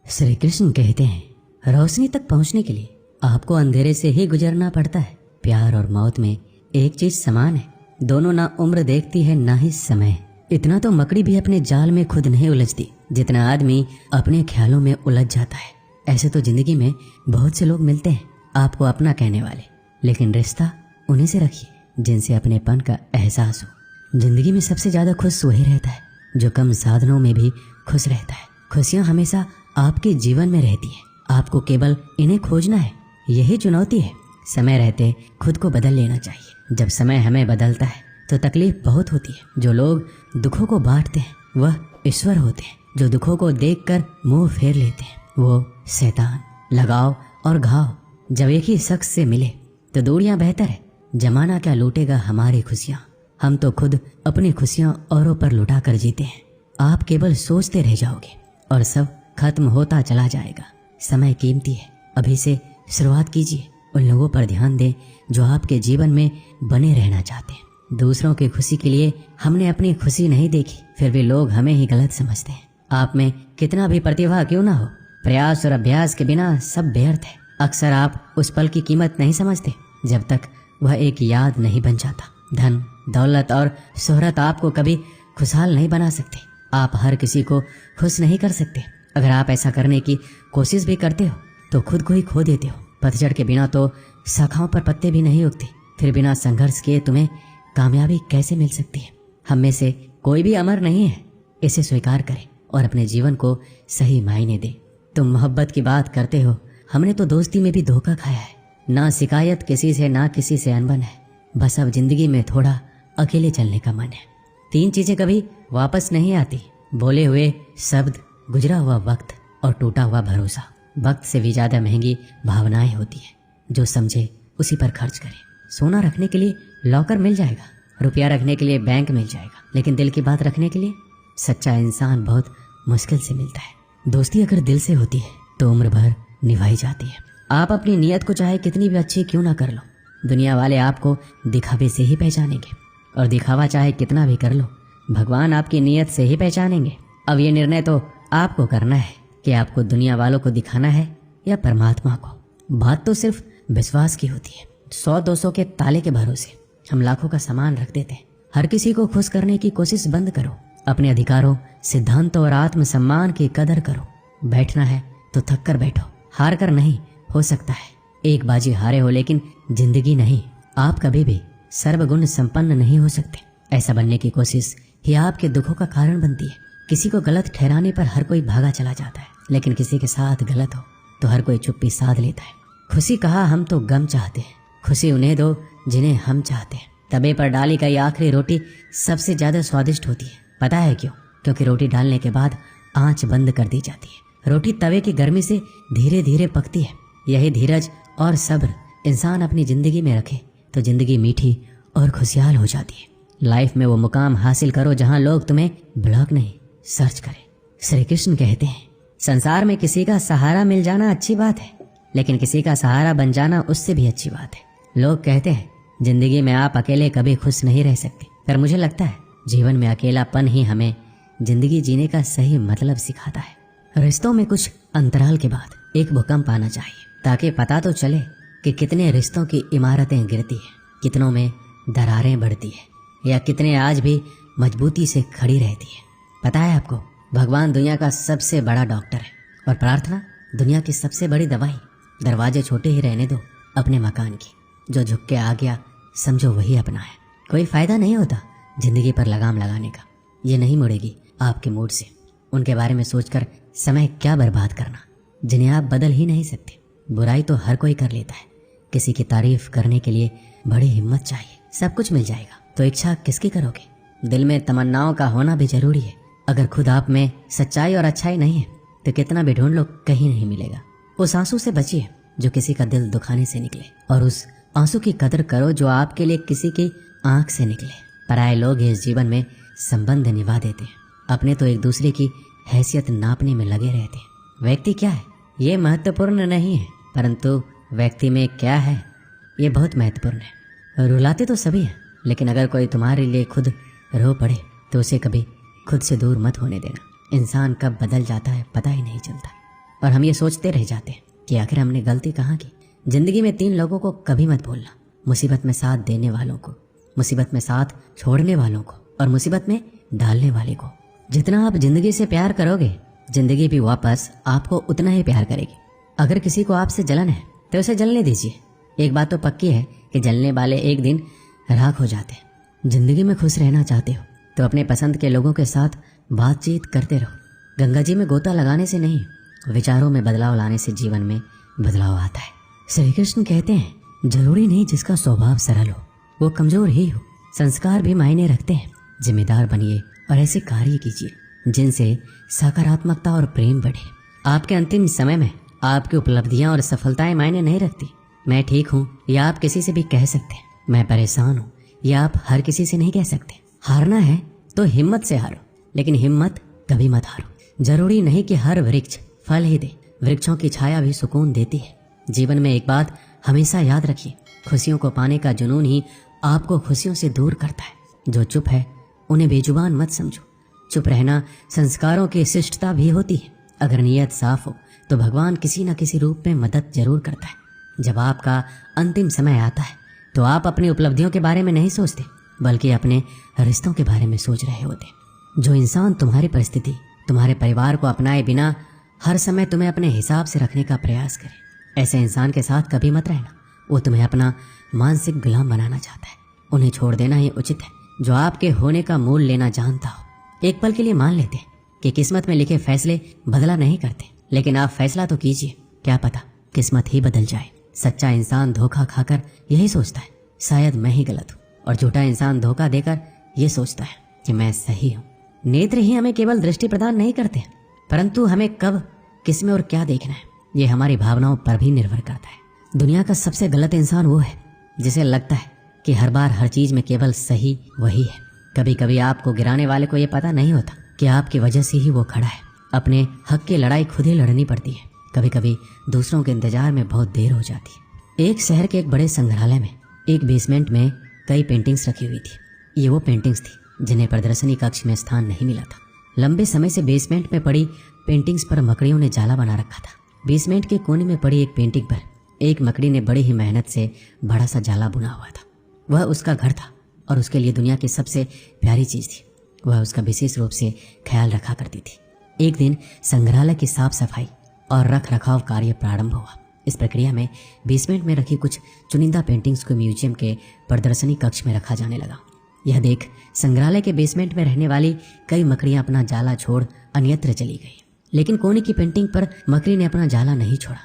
श्री कृष्ण कहते हैं, रोशनी तक पहुंचने के लिए आपको अंधेरे से ही गुजरना पड़ता है। प्यार और मौत में एक चीज समान है, दोनों ना उम्र देखती है ना ही समय। इतना तो मकड़ी भी अपने जाल में खुद नहीं उलझती जितना आदमी अपने ख्यालों में उलझ जाता है। ऐसे तो जिंदगी में बहुत से लोग मिलते हैं आपको अपना कहने वाले, लेकिन रिश्ता उन्हीं से रखिए जिनसे अपनेपन का एहसास हो। जिंदगी में सबसे ज्यादा खुश वही रहता है जो कम साधनों में भी खुश रहता है। खुशियां हमेशा आपके जीवन में रहती है, आपको केवल इन्हें खोजना है, यही चुनौती है। समय रहते खुद को बदल लेना चाहिए। जब समय हमें बदलता है तो तकलीफ बहुत होती है। जो लोग दुखों को बांटते हैं वह ईश्वर होते हैं, जो दुखों को देखकर मुंह फेर लेते हैं वो शैतान। लगाव और घाव जब एक ही शख्स से मिले तो दूरियां बेहतर है। जमाना क्या लूटेगा हमारी खुशियां, हम तो खुद अपनी खुशियां औरों पर लुटा कर जीते हैं। आप केवल सोचते रह जाओगे और सब खत्म होता चला जाएगा। समय कीमती है, अभी से शुरुआत कीजिए। उन लोगों पर ध्यान दें जो आपके जीवन में बने रहना चाहते हैं। दूसरों की खुशी के लिए हमने अपनी खुशी नहीं देखी, फिर भी लोग हमें ही गलत समझते हैं। आप में कितना भी प्रतिभा क्यों ना हो, प्रयास और अभ्यास के बिना सब व्यर्थ है। अक्सर आप उस पल की कीमत नहीं समझते जब तक वह एक याद नहीं बन जाता। धन, दौलत और शोहरत आपको कभी खुशहाल नहीं बना सकते। आप हर किसी को खुश नहीं कर सकते। अगर आप ऐसा करने की कोशिश भी करते हो तो खुद को ही खो देते हो। पतझड़ के बिना तो शाखाओं पर पत्ते भी नहीं उगते, फिर बिना संघर्ष किए तुम्हें कामयाबी कैसे मिल सकती है। हम में से कोई भी अमर नहीं है, इसे स्वीकार करें और अपने जीवन को सही मायने दें। तुम मोहब्बत की बात करते हो, हमने तो दोस्ती में भी धोखा खाया है। ना शिकायत किसी से, ना किसी से अनबन है, बस अब जिंदगी में थोड़ा अकेले चलने का मन है। 3 चीजें कभी वापस नहीं आती, बोले हुए शब्द, गुजरा हुआ वक्त और टूटा हुआ भरोसा। वक्त से भी ज्यादा महंगी भावनाएं होती है, जो समझे उसी पर खर्च करे। सोना रखने के लिए लॉकर मिल जाएगा, रुपया रखने के लिए बैंक मिल जाएगा, लेकिन दिल की बात रखने के लिए सच्चा इंसान बहुत मुश्किल से मिलता है। दोस्ती अगर दिल से होती है तो उम्र भर निभाई जाती है। आप अपनी नीयत को चाहे कितनी भी अच्छी क्यों ना कर लो, दुनिया वाले आपको दिखावे से ही पहचानेंगे, और दिखावा चाहे कितना भी कर लो, भगवान आपकी नीयत से ही पहचानेंगे। अब ये निर्णय तो आपको करना है कि आपको दुनिया वालों को दिखाना है या परमात्मा को। बात तो सिर्फ विश्वास की होती है। 100-200 के ताले के भरोसे हम लाखों का सामान रख देते हैं। हर किसी को खुश करने की कोशिश बंद करो। अपने अधिकारों, सिद्धांतों और आत्मसम्मान की कदर करो। बैठना है तो थक कर बैठो, हार कर नहीं। हो सकता है एक बाजी हारे हो, लेकिन जिंदगी नहीं। आप कभी भी सर्वगुण संपन्न नहीं हो सकते। ऐसा बनने की कोशिश ही आपके दुखों का कारण बनती है। किसी को गलत ठहराने पर हर कोई भागा चला जाता है, लेकिन किसी के साथ गलत हो तो हर कोई चुप्पी साध लेता है। खुशी कहा हम तो गम चाहते हैं, खुशी उन्हें दो जिन्हें हम चाहते हैं। तवे पर डाली गई आखिरी रोटी सबसे ज्यादा स्वादिष्ट होती है। पता है क्यों? क्योंकि रोटी डालने के बाद आंच बंद कर दी जाती है। रोटी तवे की गर्मी से धीरे धीरे पकती है। यही धीरज और सब्र इंसान अपनी जिंदगी में रखे तो जिंदगी मीठी और खुशहाल हो जाती है। लाइफ में वो मुकाम हासिल करो जहां लोग तुम्हें ब्लॉक नहीं सर्च करें। श्री कृष्ण कहते हैं, संसार में किसी का सहारा मिल जाना अच्छी बात है, लेकिन किसी का सहारा बन जाना उससे भी अच्छी बात है। लोग कहते हैं जिंदगी में आप अकेले कभी खुश नहीं रह सकते, पर मुझे लगता है जीवन में अकेलापन ही हमें जिंदगी जीने का सही मतलब सिखाता है। रिश्तों में कुछ अंतराल के बाद एक भूकंप आना चाहिए, ताकि पता तो चले कि कितने रिश्तों की इमारतें गिरती है, कितनों में दरारें बढ़ती है, या कितने आज भी मजबूती से खड़ी रहती है। पता है आपको, भगवान दुनिया का सबसे बड़ा डॉक्टर है और प्रार्थना दुनिया की सबसे बड़ी दवाई। दरवाजे छोटे ही रहने दो अपने मकान की, जो झुक के आ गया समझो वही अपना है। कोई फायदा नहीं होता जिंदगी पर लगाम लगाने का, ये नहीं मुड़ेगी आपके मूड से। उनके बारे में सोचकर समय क्या बर्बाद करना जिन्हें आप बदल ही नहीं सकते। बुराई तो हर कोई कर लेता है, किसी की तारीफ करने के लिए बड़ी हिम्मत चाहिए। सब कुछ मिल जाएगा तो इच्छा किसकी करोगे? दिल में तमन्नाओं का होना भी जरूरी है। अगर खुद आप में सच्चाई और अच्छाई नहीं है तो कितना भी ढूंढ लो कहीं नहीं मिलेगा। उस आंसू से बचिए जो किसी का दिल दुखाने से निकले, और उस आंसू की कदर करो जो आपके लिए किसी की आंख से निकले। पराये लोग इस जीवन में संबंध निभा देते हैं, अपने तो एक दूसरे की हैसियत नापने में लगे रहते हैं। व्यक्ति क्या है ये महत्वपूर्ण नहीं है, परंतु व्यक्ति में क्या है ये बहुत महत्वपूर्ण है। रुलाते तो सभी हैं, लेकिन अगर कोई तुम्हारे लिए खुद रो पड़े तो उसे कभी खुद से दूर मत होने देना। इंसान कब बदल जाता है पता ही नहीं चलता। और हम ये सोचते रह जाते हैं कि आखिर हमने गलती कहाँ की। जिंदगी में 3 लोगों को कभी मत भूलना, मुसीबत में साथ देने वालों को, मुसीबत में साथ छोड़ने वालों को और मुसीबत में डालने वाले को। जितना आप जिंदगी से प्यार करोगे, जिंदगी भी वापस आपको उतना ही प्यार करेगी। अगर किसी को आपसे जलन है तो उसे जलने दीजिए। एक बात तो पक्की है कि जलने वाले एक दिन राख हो जाते हैं। जिंदगी में खुश रहना चाहते हो तो अपने पसंद के लोगों के साथ बातचीत करते रहो। गंगा जी में गोता लगाने से नहीं, विचारों में बदलाव लाने से जीवन में बदलाव आता है। श्री कृष्ण कहते हैं, जरूरी नहीं जिसका स्वभाव सरल हो वो कमजोर ही हो। संस्कार भी मायने रखते हैं। जिम्मेदार बनिए और ऐसे कार्य कीजिए जिनसे सकारात्मकता और प्रेम बढ़े। आपके अंतिम समय में आपकी उपलब्धियां और सफलताएं मायने नहीं रखती। मैं ठीक हूँ या आप किसी से भी कह सकते हैं। मैं परेशान हूँ या आप हर किसी से नहीं कह सकते। हारना है तो हिम्मत से हारो, लेकिन हिम्मत कभी मत हारो। जरूरी नहीं कि हर वृक्ष फल ही दे, वृक्षों की छाया भी सुकून देती है। जीवन में एक बात हमेशा याद रखिए, खुशियों को पाने का जुनून ही आपको खुशियों से दूर करता है। जो चुप है उन्हें बेजुबान मत समझो। चुप रहना संस्कारों की शिष्टता भी होती है। अगर नीयत साफ हो तो भगवान किसी न किसी रूप में मदद जरूर करता है। जब आपका अंतिम समय आता है तो आप अपनी उपलब्धियों के बारे में नहीं सोचते, बल्कि अपने रिश्तों के बारे में सोच रहे होते। जो इंसान तुम्हारी परिस्थिति, तुम्हारे परिवार को अपनाए बिना हर समय तुम्हें अपने हिसाब से रखने का प्रयास करे, ऐसे इंसान के साथ कभी मत रहना। वो तुम्हें अपना मानसिक गुलाम बनाना चाहता है। उन्हें छोड़ देना ही उचित है। जो आपके होने का मूल लेना जानता हो। एक पल के लिए मान लेते हैं कि किस्मत में लिखे फैसले बदला नहीं करते, लेकिन आप फैसला तो कीजिए, क्या पता किस्मत ही बदल जाए। सच्चा इंसान धोखा खाकर यही सोचता है, शायद मैं ही गलत हूँ, और झूठा इंसान धोखा देकर ये सोचता है कि मैं सही हूँ। नेत्र ही हमें केवल दृष्टि प्रदान नहीं करते, परंतु हमें कब, किसमें और क्या देखना है ये हमारी भावनाओं पर भी निर्भर करता है। दुनिया का सबसे गलत इंसान वो है जिसे लगता है कि हर बार हर चीज में केवल सही वही है। कभी कभी आपको गिराने वाले को ये पता नहीं होता कि आपकी वजह से ही वो खड़ा है। अपने हक की लड़ाई खुद ही लड़नी पड़ती है। कभी कभी दूसरों के इंतजार में बहुत देर हो जाती है। एक शहर के एक बड़े संग्रहालय में एक बेसमेंट में कई पेंटिंग्स रखी हुई थी। ये वो पेंटिंग्स थी जिन्हें प्रदर्शनी कक्ष में स्थान नहीं मिला था। लंबे समय से बेसमेंट में पड़ी पेंटिंग्स पर मकड़ियों ने जाला बना रखा था। बेसमेंट के कोने में पड़ी एक पेंटिंग पर एक मकड़ी ने बड़ी ही मेहनत से बड़ा सा जाला बुना हुआ था। वह उसका घर था और उसके लिए दुनिया की सबसे प्यारी चीज थी। वह उसका विशेष रूप से ख्याल रखा करती थी। एक दिन संग्रहालय की साफ सफाई और रख रखाव कार्य प्रारंभ हुआ। इस प्रक्रिया में बेसमेंट में रखी कुछ चुनिंदा पेंटिंग्स को म्यूजियम के प्रदर्शनी कक्ष में रखा जाने लगा। यह देख संग्रहालय के बेसमेंट में रहने वाली कई मकड़ियां अपना जाला छोड़ अन्यत्र चली गई, लेकिन कोने की पेंटिंग पर मकड़ी ने अपना जाला नहीं छोड़ा।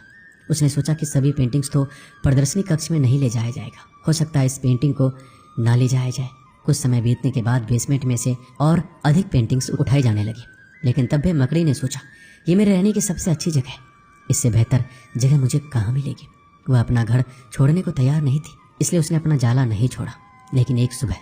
उसने सोचा कि सभी पेंटिंग्स तो प्रदर्शनी कक्ष में नहीं ले जाया जाएगा, हो सकता है इस पेंटिंग को ना ले जाया जाए। कुछ समय बीतने के बाद बेसमेंट में से और अधिक पेंटिंग्स उठाई जाने लगी, लेकिन तब भी मकड़ी ने सोचा ये मेरे रहने की सबसे अच्छी जगह है, इससे बेहतर जगह मुझे कहाँ मिलेगी। वह अपना घर छोड़ने को तैयार नहीं थी, इसलिए उसने अपना जाला नहीं छोड़ा। लेकिन एक सुबह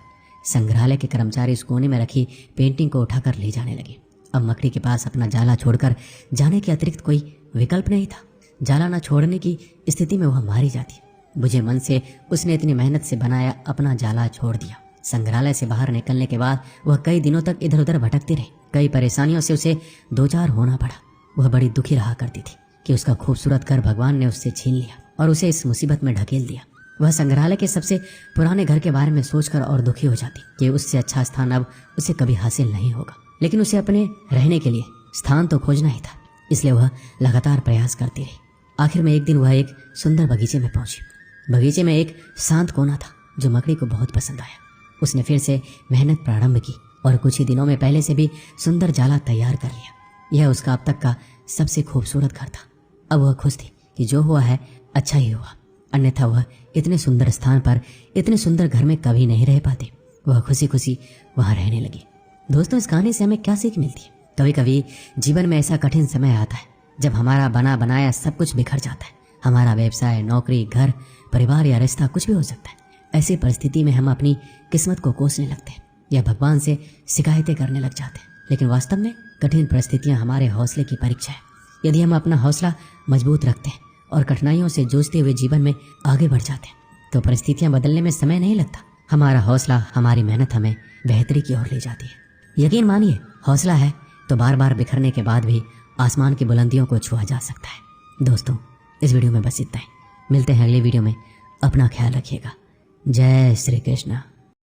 संग्रहालय के कर्मचारी उस कोने में रखी पेंटिंग को उठाकर ले जाने लगे। अब मकड़ी के पास अपना जाला छोड़कर जाने के अतिरिक्त कोई विकल्प नहीं था। जाला न छोड़ने की स्थिति में वह मारी जाती। बुझे मन से उसने इतनी मेहनत से बनाया अपना जाला छोड़ दिया। संग्रहालय से बाहर निकलने के बाद वह कई दिनों तक इधर उधर भटकती रही। कई परेशानियों से उसे दो चार होना पड़ा। वह बड़ी दुखी रहा करती थी कि उसका खूबसूरत घर भगवान ने उससे छीन लिया और उसे इस मुसीबत में ढकेल दिया। वह संग्रहालय के सबसे पुराने घर के बारे में सोचकर और दुखी हो जाती कि उससे अच्छा स्थान अब उसे कभी हासिल नहीं होगा। लेकिन उसे अपने रहने के लिए स्थान तो खोजना ही था, इसलिए वह लगातार प्रयास करती रही। आखिर में एक दिन वह एक सुंदर बगीचे में पहुंची। बगीचे में एक शांत कोना था जो मकड़ी को बहुत पसंद आया। उसने फिर से मेहनत प्रारंभ की और कुछ ही दिनों में पहले से भी सुंदर जाला तैयार कर लिया। यह उसका अब तक का सबसे खूबसूरत घर था। अब वह खुश थी कि जो हुआ है अच्छा ही हुआ, अन्यथा वह इतने सुंदर स्थान पर इतने सुंदर घर में कभी नहीं रह पाते। वह खुशी खुशी वहां रहने लगी। दोस्तों, इस कहानी से हमें क्या सीख मिलती है? कभी कभी जीवन में ऐसा कठिन समय आता है जब हमारा बना बनाया सब कुछ बिखर जाता है। हमारा व्यवसाय, नौकरी, घर, परिवार या रिश्ता कुछ भी हो सकता है। ऐसी परिस्थिति में हम अपनी किस्मत को कोसने लगते हैं या भगवान से शिकायतें करने लग जाते हैं। लेकिन वास्तव में कठिन परिस्थितियां हमारे हौसले की परीक्षा है। यदि हम अपना हौसला मजबूत रखते हैं और कठिनाइयों से जूझते हुए जीवन में आगे बढ़ जाते हैं तो परिस्थितियां बदलने में समय नहीं लगता। हमारा हौसला, हमारी मेहनत हमें बेहतरी की ओर ले जाती है। यकीन मानिए, हौसला है तो बार बार बिखरने के बाद भी आसमान की बुलंदियों को छुआ जा सकता है। दोस्तों, इस वीडियो में बस इतना ही। मिलते हैं अगले वीडियो में। अपना ख्याल रखिएगा। जय श्री कृष्ण।